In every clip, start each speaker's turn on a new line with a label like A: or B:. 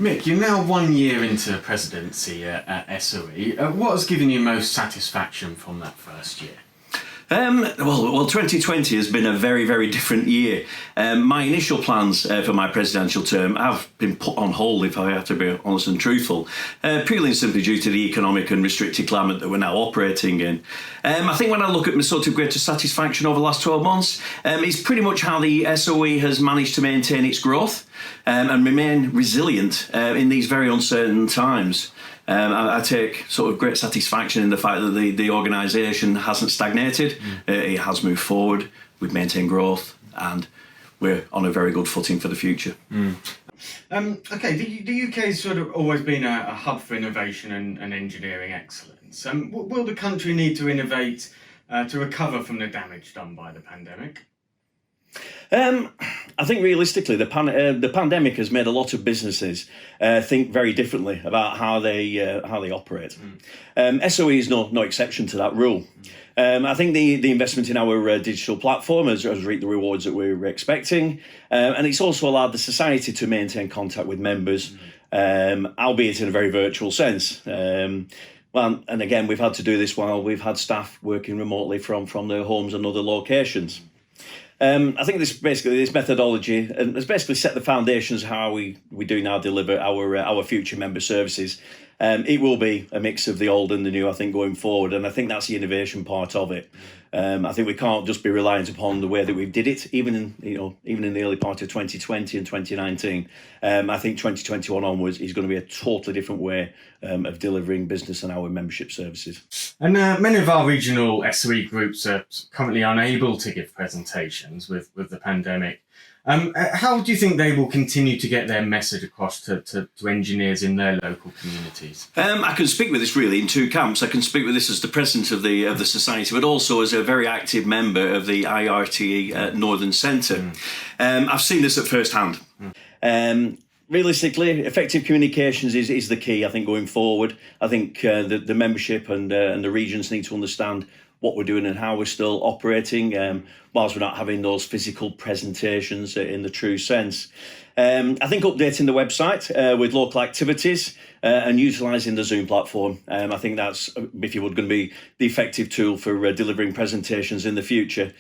A: Mick, you're now 1 year into presidency at SOE. What has given you most satisfaction from that first year?
B: Well, 2020 has been a very, very different year. My initial plans for my presidential term have been put on hold, if I have to be honest and truthful, purely and simply due to the economic and restricted climate that we're now operating in. I think when I look at my sort of greatest satisfaction over the last 12 months, it's pretty much how the SOE has managed to maintain its growth and remain resilient in these very uncertain times. I take sort of great satisfaction in the fact that the organisation hasn't stagnated. It has moved forward. We've maintained growth, and we're on a very good footing for the future.
A: Okay, the UK's sort of always been a hub for innovation and engineering excellence. Will the country need to innovate to recover from the damage done by the pandemic?
B: I think realistically, the pandemic has made a lot of businesses think very differently about how they operate. SOE is no exception to that rule. I think the investment in our digital platform has reaped the rewards that we were expecting, and it's also allowed the society to maintain contact with members, albeit in a very virtual sense. Well, and again, we've had to do this while we've had staff working remotely from their homes and other locations. I think this methodology has basically set the foundations of how we do now deliver our future member services. It will be a mix of the old and the new, I think, going forward, and I think that's the innovation part of it. I think we can't just be reliant upon the way that we did it, even in the early part of 2020 and 2019. I think 2021 onwards is going to be a totally different way of delivering business and our membership services.
A: And many of our regional SOE groups are currently unable to give presentations with the pandemic. How do you think they will continue to get their message across to engineers in their local communities? I
B: can speak with this really in two camps. I can speak with this as the president of the society, but also as a very active member of the IRTE Northern Centre. I've seen this at first hand. Realistically, effective communications is the key, I think, going forward. I think the membership and the regions need to understand what we're doing and how we're still operating, whilst we're not having those physical presentations in the true sense. I think updating the website with local activities and utilising the Zoom platform, I think that's, if you would, going to be the effective tool for delivering presentations in the future.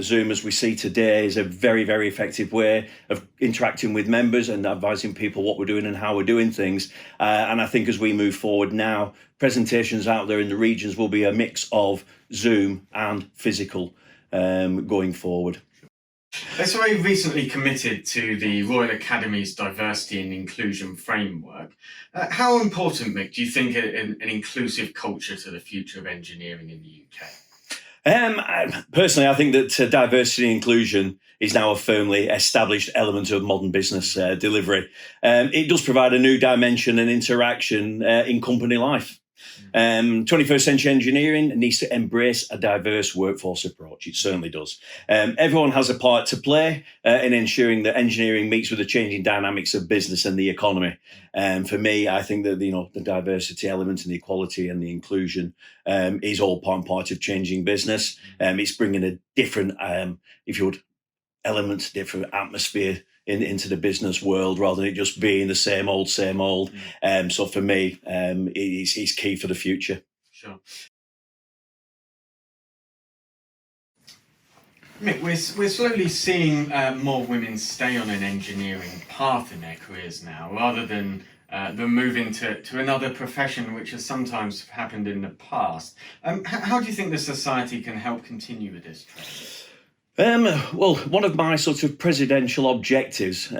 B: Zoom, as we see today, is a very, very effective way of interacting with members and advising people what we're doing and how we're doing things. And I think as we move forward now, presentations out there in the regions will be a mix of Zoom and physical going forward.
A: SOE recently committed to the Royal Academy's Diversity and Inclusion Framework. How important, Mick, do you think an inclusive culture to the future of engineering in the UK?
B: Personally, I think that diversity and inclusion is now a firmly established element of modern business delivery. It does provide a new dimension and interaction in company life. 21st century engineering needs to embrace a diverse workforce approach. It certainly does. Everyone has a part to play in ensuring that engineering meets with the changing dynamics of business and the economy. For me, I think that the diversity element and the equality and the inclusion is all part of changing business. It's bringing a different, if you would, element, different atmosphere into the business world, rather than it just being the same old. So for me, it's key for the future.
A: Sure. Mick, we're slowly seeing more women stay on an engineering path in their careers now, rather than move into another profession, which has sometimes happened in the past. How do you think the society can help continue with this trend?
B: Well, one of my sort of presidential objectives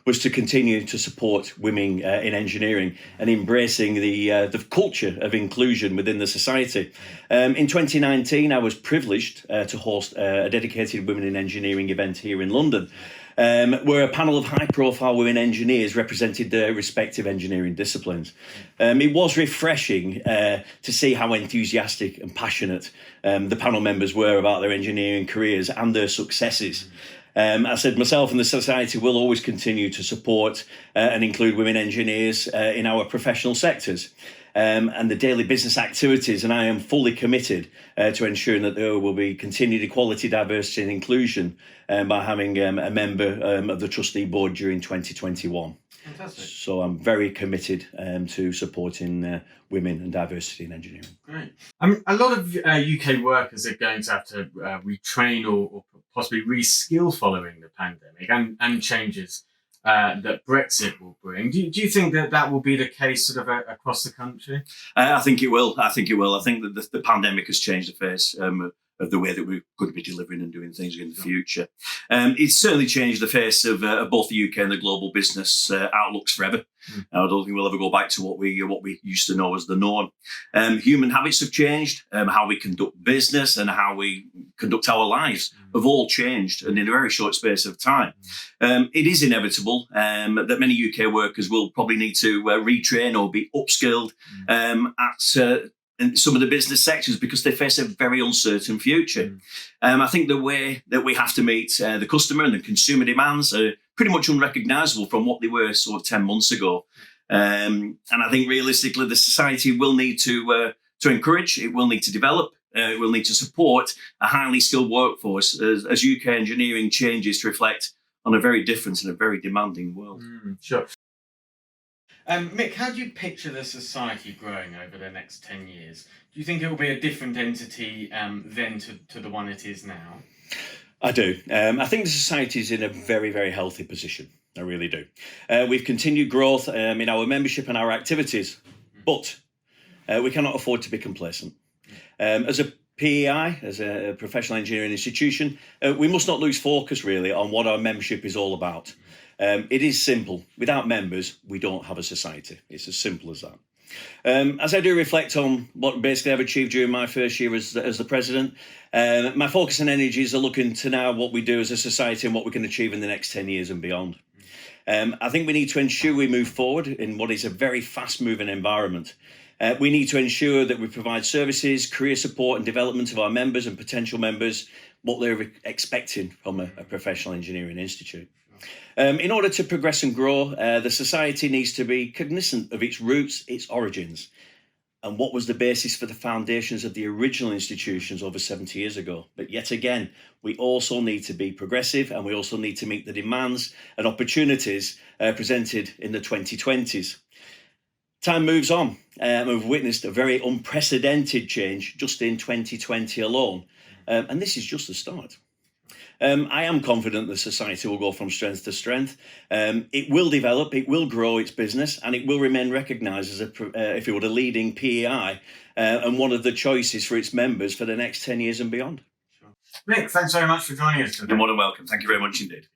B: was to continue to support women in engineering and embracing the culture of inclusion within the society. In 2019, I was privileged to host a dedicated Women in Engineering event here in London, where a panel of high-profile women engineers represented their respective engineering disciplines. It was refreshing to see how enthusiastic and passionate the panel members were about their engineering careers and their successes. I said myself and the society will always continue to support and include women engineers in our professional sectors. And the daily business activities, and I am fully committed to ensuring that there will be continued equality, diversity and inclusion by having a member of the trustee board during 2021.
A: Fantastic.
B: So I'm very committed to supporting women and diversity in engineering.
A: Great. A lot of UK workers are going to have to retrain or possibly reskill following the pandemic and changes that Brexit will bring. Do you think that will be the case sort of across the country?
B: I think it will. I think that the pandemic has changed the face of the way that we're going to be delivering and doing things in the future. It's certainly changed the face of both the UK and the global business outlooks forever. I don't think we'll ever go back to what we used to know as the norm. Human habits have changed. How we conduct business and how we conduct our lives have all changed, and in a very short space of time. It is inevitable that many UK workers will probably need to retrain or be upskilled in some of the business sectors because they face a very uncertain future. I think the way that we have to meet the customer and the consumer demands are pretty much unrecognisable from what they were sort of 10 months ago. And I think realistically, the society will need to encourage, it will need to develop, it will need to support a highly skilled workforce as UK engineering changes to reflect on a very different and a very demanding world.
A: Sure. Mick, how do you picture the society growing over the next 10 years? Do you think it will be a different entity then to the one it is now?
B: I do. I think the society is in a very, very healthy position. I really do. We've continued growth in our membership and our activities, but we cannot afford to be complacent. As a PEI, as a professional engineering institution, we must not lose focus really on what our membership is all about. It is simple. Without members, we don't have a society. It's as simple as that. As I do reflect on what basically I've achieved during my first year as the president, my focus and energies are looking to now what we do as a society and what we can achieve in the next 10 years and beyond. I think we need to ensure we move forward in what is a very fast-moving environment. We need to ensure that we provide services, career support and development of our members and potential members, what they're expecting from a professional engineering institute. In order to progress and grow, the society needs to be cognizant of its roots, its origins, and what was the basis for the foundations of the original institutions over 70 years ago. But yet again, we also need to be progressive, and we also need to meet the demands and opportunities presented in the 2020s. Time moves on, and we've witnessed a very unprecedented change just in 2020 alone, and this is just the start. I am confident that society will go from strength to strength. It will develop, it will grow its business, and it will remain recognised as if it were a leading PEI and one of the choices for its members for the next 10 years and beyond.
A: Sure. Mick, thanks very much for joining us today.
B: You're more than welcome. Thank you very much indeed.